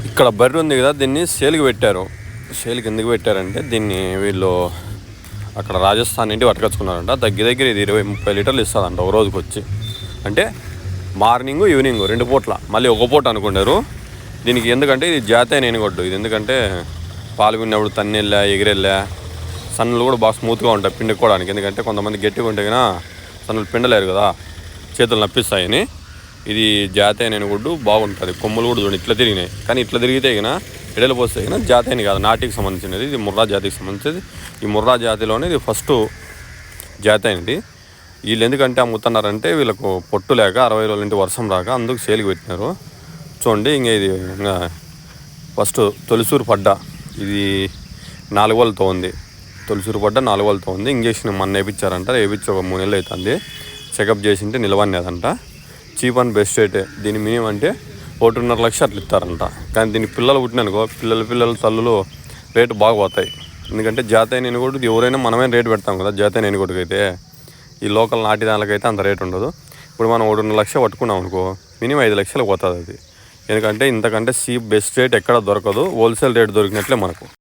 ఇక్కడ బర్రె ఉంది కదా, దీన్ని సేల్కి పెట్టారు. సేల్కి ఎందుకు పెట్టారంటే దీన్ని వీళ్ళు అక్కడ రాజస్థాన్ నుండి పట్టుకొచ్చుకున్నారంట. దగ్గర ఇది 20-30 లీటర్లు ఇస్తుందంట ఒక రోజుకి వచ్చి. అంటే మార్నింగ్ ఈవినింగ్ 2 పూట్ల, మళ్ళీ ఒక పూట అనుకున్నారు దీనికి. ఎందుకంటే ఇది జాతీయ నేనిగొడ్డు. ఇది ఎందుకంటే పాలు విన్నప్పుడు తన్నెళ్ళా ఎగిరెళ్ళా సన్నులు కూడా బాగా స్మూత్గా ఉంటాయి పిండుకోవడానికి. ఎందుకంటే కొంతమంది గట్టిగా ఉంటే కన్నా సన్నులు పిండలేరు కదా, చేతులు నప్పిస్తాయని. ఇది జాతీయ నేనిగొడ్డు బాగుంటుంది. కొమ్ములు కూడా చూడండి ఇట్లా తిరిగినాయి. కానీ ఇట్లా తిరిగితే కన్నా ఎడలు పోస్తే కన్నా జాతీయని కాదు, నాటికి సంబంధించినది. ఇది ముర్రా జాతికి సంబంధించింది. ఈ ముర్రా జాతిలోనే ఇది ఫస్ట్ జాతీయనిది. వీళ్ళు ఎందుకంటే అమ్ముతున్నారంటే వీళ్ళకు పొట్టు లేక 60 రోజుల నుండి వర్షం రాక అందుకు సేల్కి పెట్టినారు. చూడండి ఇంకా ఇది ఇంకా ఫస్ట్ తొలిసూరు పడ్డ, ఇది 4 వాళ్ళతో ఉంది. తొలిసూరు పడ్డ 4 వాళ్ళతో ఉంది. ఇంజక్షన్ మొన్న వేయించారంట, వేయించి ఒక 3 నెలలు అవుతుంది. చెకప్ చేసింటే నిలవనేదంట. చీప్ అండ్ బెస్ట్ రేటే. దీని మినిమం అంటే 1.5 లక్ష అట్లా ఇస్తారంట. కానీ దీనికి పిల్లలు పుట్టిననుకో పిల్లల తల్లులు రేటు బాగా పోతాయి. ఎందుకంటే జాతీయ నేనిగొడ్డు ఎవరైనా మనమే రేటు పెడతాం కదా. జాతీయ నేనిగొడ్డుకి అయితే ఈ లోకల్ నాటి దానికైతే అంత రేటు ఉండదు. ఇప్పుడు మనం 1.5 లక్ష పట్టుకున్నాం అనుకో మినిమం 5 లక్షలకు పోతుంది అది. ఎందుకంటే ఇంతకంటే చీప్ బెస్ట్ రేట్ ఎక్కడ దొరకదు. హోల్సేల్ రేట్ దొరికినట్లే మనకు.